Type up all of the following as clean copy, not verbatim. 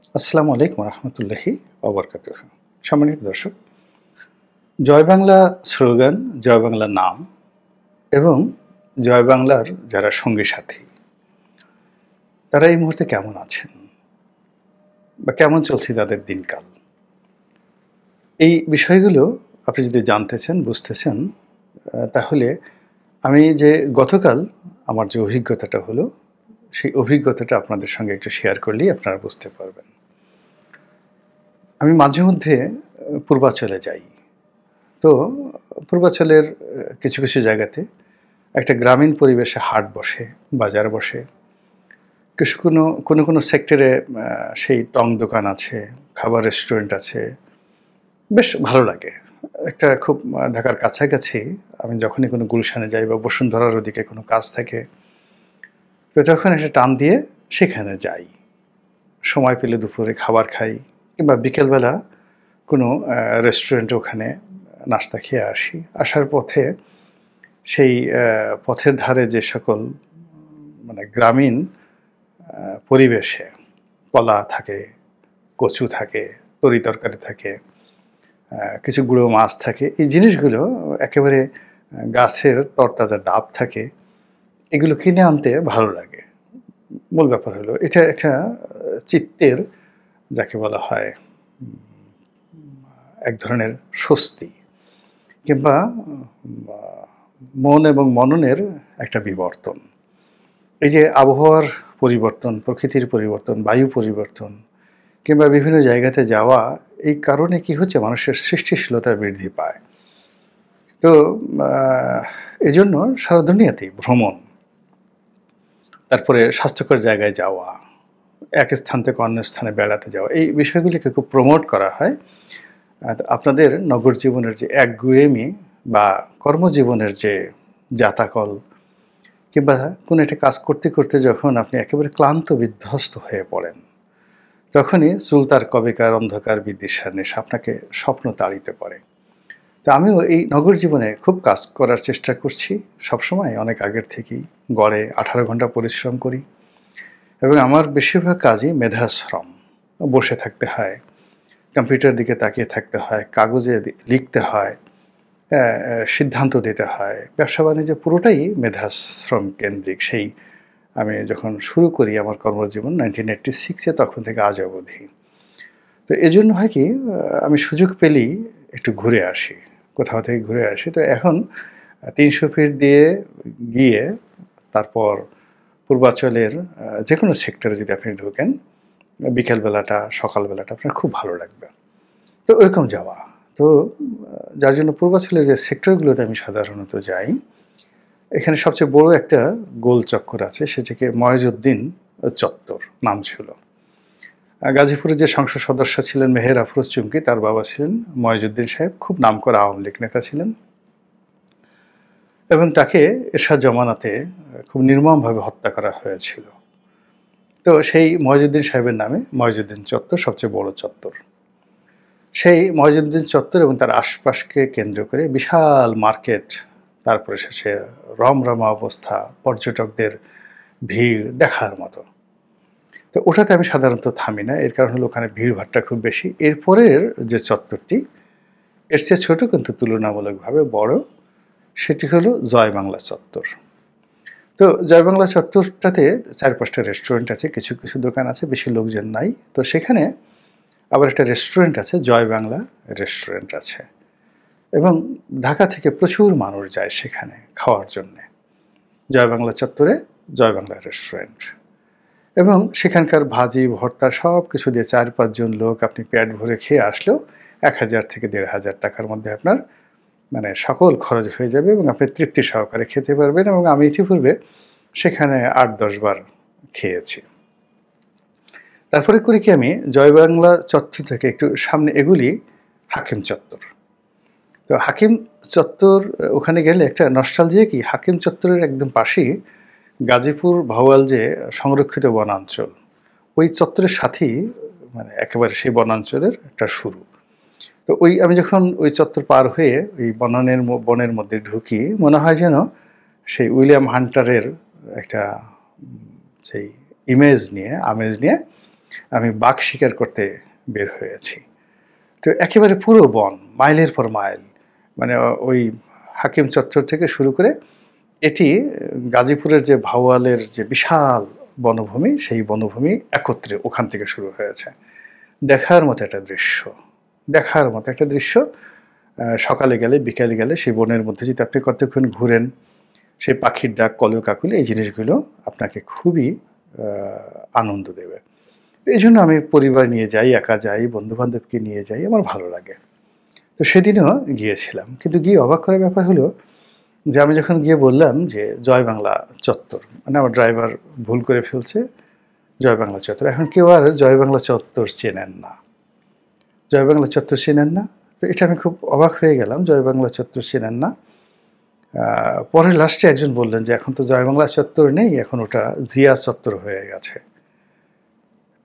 আসসালামু আলাইকুম রহমতুল্লাহি ওবরকাতুহু। সম্মানিত দর্শক, জয় বাংলা স্লোগান, জয় বাংলা নাম এবং জয় বাংলার যারা সঙ্গী সাথী, তারা এই মুহূর্তে কেমন আছেন বা কেমন চলছে তাদের দিনকাল, এই বিষয়গুলো আপনি যদি জানতে চান, বুঝতে চান, তাহলে আমি যে গতকাল আমার যে অভিজ্ঞতাটা হলো, সেই অভিজ্ঞতাটা আপনাদের সঙ্গে একটু শেয়ার করলেই আপনারা বুঝতে পারবেন। আমি মাঝে মধ্যে পূর্বাঞ্চলে যাই। তো পূর্বাঞ্চলের কিছু কিছু জায়গাতে একটা গ্রামীণ পরিবেশে হাট বসে, বাজার বসে। কোনো সেক্টরে সেই টং দোকান আছে, খাবার রেস্টুরেন্ট আছে। বেশ ভালো লাগে। একটা খুব ঢাকার কাছাকাছি আমি যখনই কোনো গুলশানে যাই বা বসুন্ধরার ওদিকে কোনো কাজ থাকে, তো তখন একটা টান দিয়ে সেখানে যাই। সময় পেলে দুপুরে খাবার খাই কিংবা বিকেলবেলা কোনো রেস্টুরেন্টে ওখানে নাস্তা খেয়ে আসি। আসার পথে সেই পথের ধারে যে সকল গ্রামীণ পরিবেশে কলা থাকে, কচু থাকে, তরিতরকারি থাকে, কিছু গুঁড়ো মাছ থাকে। এই জিনিসগুলো একেবারে গাছের তরতাজা ডাব থাকে। এগুলো কিনে আনতে ভালো লাগে। মূল ব্যাপার হলো এটা একটা চিত্তের, যাকে বলা হয় এক ধরনের স্বস্তি কিংবা মন এবং মননের একটা বিবর্তন। এই যে আবহাওয়ার পরিবর্তন, প্রকৃতির পরিবর্তন, বায়ু পরিবর্তন কিংবা বিভিন্ন জায়গাতে যাওয়া, এই কারণে কি হচ্ছে, মানুষের সৃষ্টিশীলতা বৃদ্ধি পায়। তো এজন্য সারা দুনিয়াতেই ভ্রমণ, তারপরে স্বাস্থ্যকর জায়গায় যাওয়া, এক স্থান থেকে অন্য স্থানে বেড়াতে যাওয়া, এই বিষয়গুলিকে খুব প্রমোট করা হয়। আপনাদের নগর জীবনের যে একগুঁয়েমি বা কর্মজীবনের যে জাতাকল কিংবা কোনো একটা কাজ করতে করতে যখন আপনি একেবারে ক্লান্ত বিধ্বস্ত হয়ে পড়েন, তখনই চুলতার কবেকার অন্ধকার বিদ্বেষার নেশা আপনাকে স্বপ্ন তাড়িতে পারে। তো আমিও এই নগর জীবনে খুব কাজ করার চেষ্টা করছি সবসময়, অনেক আগের থেকেই। গড়ে 18 ঘন্টা পরিশ্রম করি এবং আমার বেশিরভাগ কাজই মেধাশ্রম। বসে থাকতে হয়, কম্পিউটার দিকে তাকিয়ে থাকতে হয়, কাগজে লিখতে হয়, সিদ্ধান্ত দিতে হয়। ব্যবসা বাণিজ্য পুরোটাই মেধাশ্রম কেন্দ্রিক। সেই আমি যখন শুরু করি আমার কর্মজীবন 1986-এ, তখন থেকে আজ অবধি। তো এজন্য হয় কি, আমি সুযোগ পেলেই একটু ঘুরে আসি, কোথাও থেকে ঘুরে আসি। তো এখন 300 ফিট দিয়ে গিয়ে তারপর পূর্বাঞ্চলের যে কোনো সেক্টরে যদি আপনি ঢোকেন, বিকেলবেলাটা সকালবেলাটা আপনার খুব ভালো লাগবে। তো ওরকম যাওয়া। তো যার জন্য পূর্বাঞ্চলের যে সেক্টরগুলোতে আমি সাধারণত যাই, এখানে সবচেয়ে বড় একটা গোল চক্কর আছে, সেটিকে ময়জউদ্দিন চত্বর নাম ছিল। গাজীপুরের যে সংসদ সদস্য ছিলেন মেহের আফরোজ চুমকি, তার বাবা ছিলেন ময়জউদ্দিন সাহেব, খুব নামকরা আওয়ামী লীগ নেতা ছিলেন এবং তাকে এরশাদ জমানাতে খুব নির্মমভাবে হত্যা করা হয়েছিল। তো সেই ময়জউদ্দিন সাহেবের নামে ময়জউদ্দিন চত্বর সবচেয়ে বড় চত্বর। সেই ময়জউদ্দিন চত্বর এবং তার আশপাশকে কেন্দ্র করে বিশাল মার্কেট, তারপরে শেষে রমরমা অবস্থা, পর্যটকদের ভিড় দেখার মতো। তো ওটাতে আমি সাধারণত থামি না, এর কারণ হলো ওখানে ভিড়ভাট্টা খুব বেশি। এরপরের যে চত্বরটি, এর চেয়ে ছোট কিন্তু তুলনামূলকভাবে বড়, সেটি হলো জয় বাংলা চত্বর। তো জয় বাংলা চত্বরটাতে 4-5টা রেস্টুরেন্ট আছে, কিছু কিছু দোকান আছে, বেশি লোকজন নাই। তো সেখানে আবার একটা রেস্টুরেন্ট আছে, জয় বাংলা রেস্টুরেন্ট আছে, এবং ঢাকা থেকে প্রচুর মানুষ যায় সেখানে খাওয়ার জন্যে। জয় বাংলা চত্বরে জয় বাংলা রেস্টুরেন্ট, এবং সেখানকার ভাজি ভর্তা সব কিছু দিয়ে 4-5 জন লোক আপনি পেট ভরে খেয়ে আসলেও 1000 থেকে 1500 টাকার মধ্যে আপনার সকল খরচ হয়ে যাবে এবং আপনি তৃপ্তি সহকারে খেতে পারবেন। এবং আমি ইতিপূর্বে সেখানে 8-10 বার খেয়েছি। তারপরে করি কি, আমি জয় বাংলা চত্বর থেকে একটু সামনে এগুলি হাকিম চত্বর। তো হাকিম চত্বর, ওখানে গেলে একটা নস্টালজিয়া কি, হাকিম চত্বরের একদম পাশেই গাজীপুর ভাওয়াল যে সংরক্ষিত বনাঞ্চল, ওই চত্বরের সাথেই একেবারে সেই বনাঞ্চলের একটা শুরু। তো আমি যখন ওই চত্বর পার হয়ে ওই বনের মধ্যে ঢুকি, মনে হয় যেন সেই উইলিয়াম হান্টারের একটা সেই আমেজ নিয়ে আমি বাঘ শিকার করতে বের হয়েছি। তো একেবারে পুরো বন, মাইলের পর মাইল। মানে ওই হাকিম চত্বর থেকে শুরু করে এটি গাজীপুরের যে ভাওয়ালের যে বিশাল বনভূমি, সেই বনভূমি একত্রে ওখান থেকে শুরু হয়েছে। দেখার মতো একটা দৃশ্য, দেখার মতো একটা দৃশ্য। সকালে গেলে, বিকালে গেলে সেই বনের মধ্যে যদি আপনি কতক্ষণ ঘুরেন, সেই পাখির ডাক, কলকাকলি এই জিনিসগুলো আপনাকে খুবই আনন্দ দেবে। এইজন্য আমি পরিবার নিয়ে যাই, একা যাই, বন্ধু-বান্ধবকে নিয়ে যাই, আমার ভালো লাগে। তো সেদিনও গিয়েছিলাম। কিন্তু গিয়ে অবাক করার ব্যাপার হলো যে আমি যখন গিয়ে বললাম যে জয় বাংলা চত্বর, মানে আমার ড্রাইভার ভুল করে ফেলছে, জয় বাংলা চত্বর। এখন কেউ আর জয় বাংলা চত্বর চেনেন না। জয় বাংলা চত্বর চেনেন না? তো এটা আমি খুব অবাক হয়ে গেলাম, জয় বাংলা চত্বর চেনেন না। পরে লাস্টে একজন বললেন যে এখন তো জয় বাংলা চত্বর নেই, এখন ওটা জিয়া চত্বর হয়ে গেছে।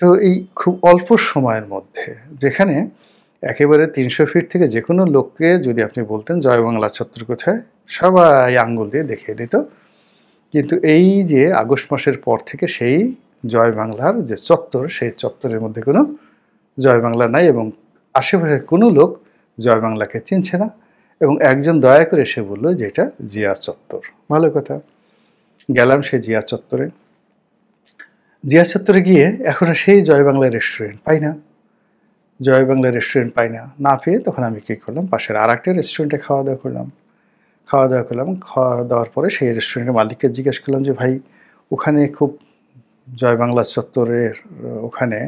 তো এই খুব অল্প সময়ের মধ্যে, যেখানে একেবারে ৩০০ ফিট থেকে যে কোনো লোককে যদি আপনি বলতেন জয় বাংলা চত্বর কোথায়, সবাই আঙ্গুল দিয়ে দেখিয়ে দিত। কিন্তু এই যে আগস্ট মাসের পর থেকে সেই জয় বাংলার যে চত্বর, সেই চত্বরের মধ্যে কোনো জয় বাংলা নাই এবং আশেপাশের কোনো লোক জয় বাংলাকে চিনছে না। এবং একজন দয়া করে এসে বলল যে এটা জিয়া চত্বর। ভালো কথা। গেলাম সেই জিয়া চত্বরে। জিয়া চত্বরে গিয়ে এখন সেই জয় বাংলা রেস্টুরেন্ট পাই না। জয় বাংলা রেস্টুরেন্ট পাই না। না পেয়ে তখন আমি কী করলাম, পাশের আরেকটা রেস্টুরেন্টে খাওয়া দাওয়া করলাম। খাওয়া দাওয়ার পরে সেই রেস্টুরেন্টের মালিককে জিজ্ঞেস করলাম যে ভাই, ওখানে খুব জয় বাংলা চত্বরের ওখানে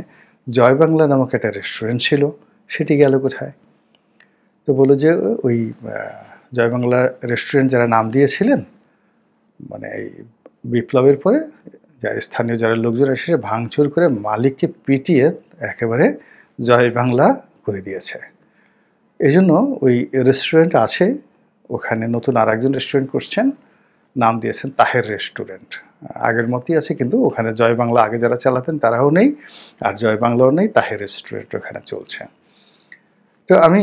জয় বাংলা নামক একটা রেস্টুরেন্ট ছিল, সেটি গেল কোথায়? তো বলল যে ওই জয় বাংলা রেস্টুরেন্ট যারা নাম দিয়েছিলেন, মানে এই বিপ্লবের পরে স্থানীয় যারা লোকজন এসে ভাঙচুর করে মালিককে পিটিয়ে একেবারে জয় বাংলা করে দিয়েছে। এই জন্য ওই রেস্টুরেন্ট আছে, ওখানে নতুন আর একজন রেস্টুরেন্ট করছেন, নাম দিয়েছেন তাহের রেস্টুরেন্ট। আগের মতোই আছে, কিন্তু ওখানে জয় বাংলা আগে যারা চালাতেন তারাও নেই, আর জয় বাংলাও নেই, তাহের রেস্টুরেন্ট ওখানে চলছে। তো আমি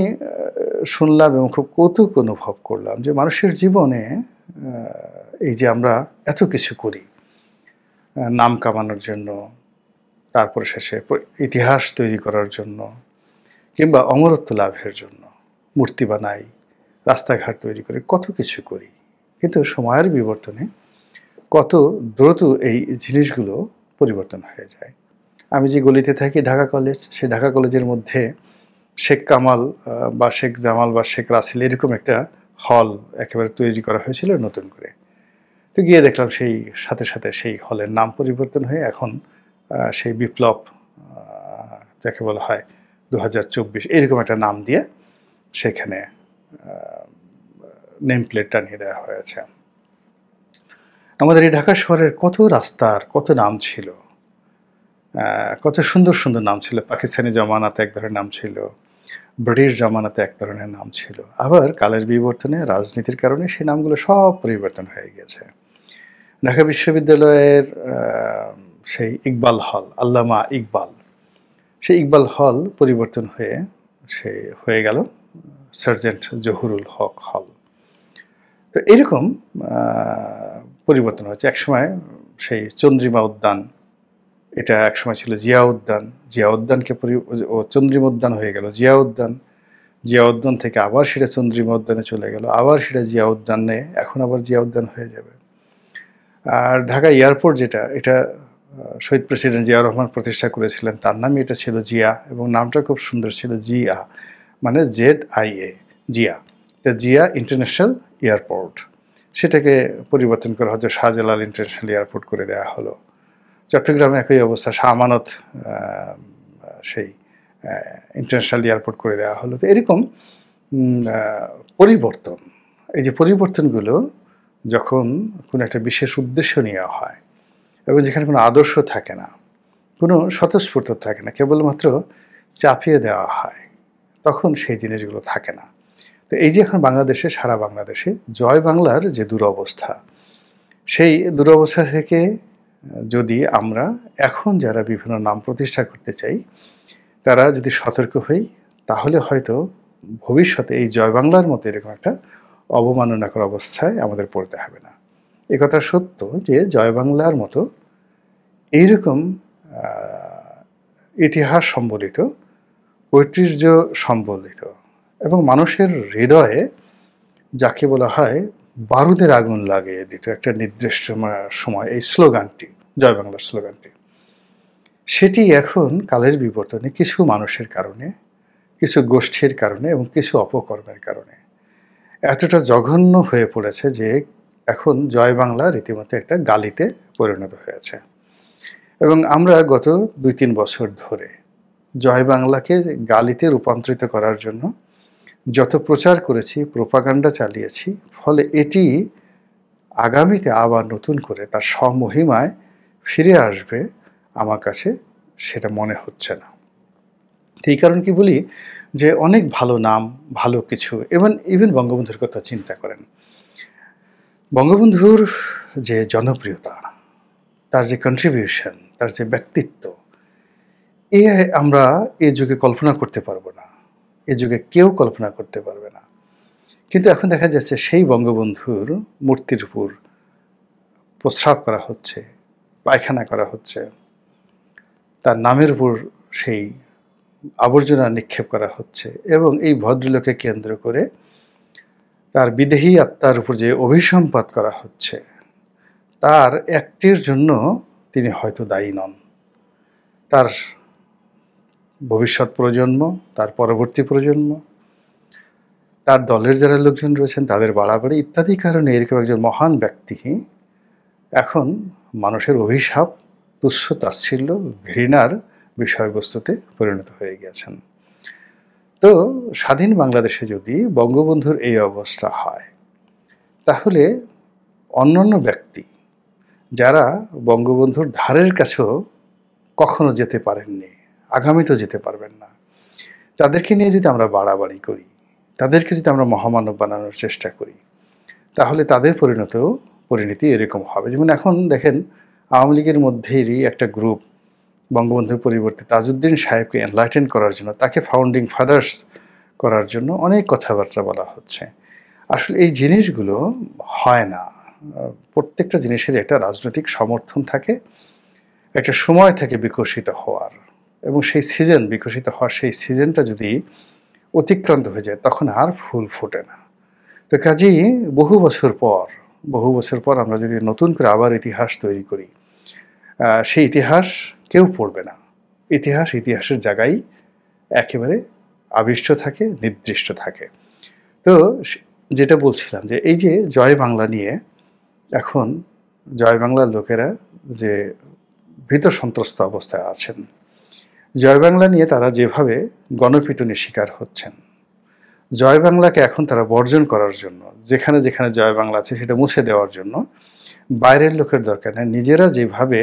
শুনলাম এবং খুব কৌতুক অনুভব করলাম যে মানুষের জীবনে এই যে আমরা এত কিছু করি নাম কামানোর জন্য, তারপরে শেষে ইতিহাস তৈরি করার জন্য, কিংবা অমরত্ব লাভের জন্য মূর্তি বানাই, রাস্তাঘাট তৈরি করে, কত কিছু করি। কিন্তু সময়ের বিবর্তনে কত দ্রুত এই জিনিসগুলো পরিবর্তন হয়ে যায়। আমি যে গলিতে থাকি ঢাকা কলেজ, সেই ঢাকা কলেজের মধ্যে শেখ কামাল বা শেখ জামাল বা শেখ রাসেল এরকম একটা হল একেবারে তৈরি করা হয়েছিল নতুন করে। তো গিয়ে দেখলাম সেই সাথে সাথে সেই হলের নাম পরিবর্তন হয়ে এখন সেই বিপ্লব যাকে বলা হয় 2024 এরকম একটা নাম দিয়ে সেখানে নেম প্লেট টানিয়ে দেওয়া হয়েছে। আমাদের এই ঢাকা শহরের কত রাস্তার কত নাম ছিল, কত সুন্দর সুন্দর নাম ছিল। পাকিস্তানি জমানাতে এক ধরনের নাম ছিল, ব্রিটিশ জমানাতে এক ধরনের নাম ছিল, আবার কালের বিবর্তনে রাজনীতির কারণে সেই নামগুলো সব পরিবর্তন হয়ে গেছে। ঢাকা বিশ্ববিদ্যালয়ের সেই ইকবাল হল, আল্লামা ইকবাল, সেই ইকবাল হল পরিবর্তন হয়ে সে হয়ে গেল সার্জেন্ট জহুরুল হক হল। তো এরকম পরিবর্তন হয়েছে। একসময় সেই চন্দ্রিমা উদ্যান, এটা একসময় ছিল জিয়া উদ্যান, জিয়া উদ্যানকে চন্দ্রিমা উদ্যান হয়ে গেল জিয়া উদ্যান, জিয়া উদ্যান থেকে আবার সেটা চন্দ্রিমা উদ্যানে চলে গেল, আবার সেটা জিয়া উদ্যানে, এখন আবার জিয়া উদ্যান হয়ে যাবে। আর ঢাকা এয়ারপোর্ট যেটা, এটা শহীদ প্রেসিডেন্ট জিয়াউর রহমান প্রতিষ্ঠা করেছিলেন, তার নামই এটা ছিল জিয়া, এবং নামটা খুব সুন্দর ছিল, জিয়া মানে ZIA, Zia. Zia international airport, সেটাকে পরিবর্তন করা হচ্ছে শাহজালাল ইন্টারন্যাশনাল এয়ারপোর্ট করে দেওয়া হলো। চট্টগ্রামে একই অবস্থা, শাহ আমানত সেই ইন্টারন্যাশনাল এয়ারপোর্ট করে দেওয়া হলো। তো এরকম পরিবর্তন, এই যে পরিবর্তনগুলো যখন কোনো একটা বিশেষ উদ্দেশ্য নেওয়া হয় এবং যেখানে কোনো আদর্শ থাকে না, কোনো স্বতঃস্ফূর্ত থাকে না, কেবলমাত্র চাপিয়ে দেওয়া হয়, তখন সেই জিনিসগুলো থাকে না। তো এই যে এখন বাংলাদেশে, সারা বাংলাদেশে জয় বাংলার যে দুরবস্থা, সেই দুরবস্থা থেকে যদি আমরা এখন যারা বিভিন্ন নাম প্রতিষ্ঠা করতে চাই, তারা যদি সতর্ক হই, তাহলে হয়তো ভবিষ্যতে এই জয় বাংলার মতো এরকম একটা অবমাননাকর অবস্থায় আমাদের পড়তে হবে না। এ কথা সত্য যে জয় বাংলার মতো এইরকম ইতিহাস সম্বলিত, ঐতিহ্য সম্বলিত এবং মানুষের হৃদয়ে যাকে বলা হয় বারুদের আগুন লাগিয়ে দিত একটা নির্দিষ্ট সময়, এই স্লোগানটি, জয় বাংলার স্লোগানটি, সেটি এখন কালের বিবর্তনে কিছু মানুষের কারণে, কিছু গোষ্ঠীর কারণে এবং কিছু অপকর্মের কারণে এতটা জঘন্য হয়ে পড়েছে যে এখন জয় বাংলা রীতিমতো একটা গালিতে পরিণত হয়েছে। এবং আমরা গত ২-৩ বছর ধরে জয় বাংলাকে গালিতে রূপান্তরিত করার জন্য যত প্রচার করেছি, প্রোপাগান্ডা চালিয়েছি, ফলে এটি আগামীতে আবার নতুন করে তার স্বমহিমায় ফিরে আসবে আমার কাছে সেটা মনে হচ্ছে না। এই কারণ কি বলি যে অনেক ভালো নাম, ভালো কিছু, ইভেন বঙ্গবন্ধুর কথা চিন্তা করেন। বঙ্গবন্ধুর যে জনপ্রিয়তা, তার যে কন্ট্রিবিউশন, তার যে ব্যক্তিত্ব, আমরা এ যুগে কল্পনা করতে পারবো না, এ যুগে কেউ কল্পনা করতে পারবে না। কিন্তু এখন দেখা যাচ্ছে সেই বঙ্গবন্ধুর মূর্তির উপর প্রস্রাব করা হচ্ছে, পায়খানা করা হচ্ছে, তার নামের উপর সেই আবর্জনা নিক্ষেপ করা হচ্ছে এবং এই ভদ্রলোককে কেন্দ্র করে তার বিদেহী আত্মার উপর যে অভিসম্পাত করা হচ্ছে, তার একটির জন্য তিনি হয়তো দায়ী নন। তার ভবিষ্যৎ প্রজন্ম, তার পরবর্তী প্রজন্ম, তার দলের যারা লোকজন রয়েছেন তাদের বাড়াবাড়ি ইত্যাদি কারণে এরকম একজন মহান ব্যক্তি এখন মানুষের অভিশাপ, তুচ্ছ তাচ্ছিল্য, ঘৃণার বিষয়বস্তুতে পরিণত হয়ে গিয়েছেন। তো স্বাধীন বাংলাদেশে যদি বঙ্গবন্ধুর এই অবস্থা হয়, তাহলে অন্যান্য ব্যক্তি যারা বঙ্গবন্ধুর ধারের কাছেও কখনো যেতে পারেননি, আগামীতেও যেতে পারবেন না, তাদেরকে নিয়ে যদি আমরা বাড়াবাড়ি করি, তাদেরকে যদি আমরা মহামানব বানানোর চেষ্টা করি, তাহলে তাদের পরিণতি এরকম হবে। যেমন এখন দেখেন আওয়ামী লীগের মধ্যেই একটা গ্রুপ বঙ্গবন্ধুর পরিবর্তে তাজউদ্দিন সাহেবকে এনলাইটেন করার জন্য, তাকে ফাউন্ডিং ফাদার্স করার জন্য অনেক কথাবার্তা বলা হচ্ছে। আসলে এই জিনিসগুলো হয় না। প্রত্যেকটা জিনিসের একটা রাজনৈতিক সমর্থন থাকে, একটা সময় থাকে বিকশিত হওয়ার, এবং সেই সিজন, বিকশিত হওয়ার সেই সিজনটা যদি অতিক্রান্ত হয়ে যায় তখন আর ফুল ফোটে না। তো কাজেই বহু বছর পর আমরা যদি নতুন করে আবার ইতিহাস তৈরি করি, সেই ইতিহাস কেউ পড়বে না। ইতিহাসের জায়গায় একেবারে আবিষ্ট থাকে, নির্দিষ্ট থাকে। তো যেটা বলছিলাম যে এই যে জয় বাংলা নিয়ে এখন জয় বাংলার লোকেরা যে ভীত সন্ত্রস্ত অবস্থায় আছেন, জয় বাংলা নিয়ে তারা যেভাবে গণপিটুনির শিকার হচ্ছেন, জয় বাংলাকে এখন তারা বর্জন করার জন্য যেখানে যেখানে জয় বাংলা আছে সেটা মুছে দেওয়ার জন্য বাইরের লোকের দরকার নেই, নিজেরা যেভাবে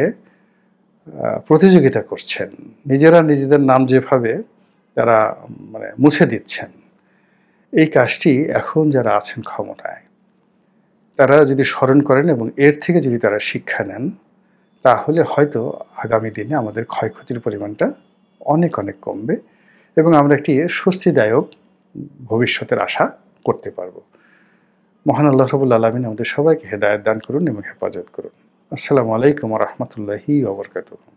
প্রতিযোগিতা করছেন, নিজেরা নিজেদের নাম যেভাবে তারা মুছে দিচ্ছেন, এই কাজটি এখন যারা আছেন ক্ষমতায় তারা যদি স্মরণ করেন এবং এর থেকে যদি তারা শিক্ষা নেন, তাহলে হয়তো আগামী দিনে আমাদের ক্ষয়ক্ষতির পরিমাণটা অনেক কমবে এবং আমরা একটি স্বস্তিদায়ক ভবিষ্যতের আশা করতে পারবো। মহান আল্লাহ রাব্বুল আলামিন আমাদের সবাইকে হেদায়েত দান করুন এবং হেফাজত করুন। আসসালামু আলাইকুম ওয়া রাহমাতুল্লাহি ওয়া বারাকাতুহু।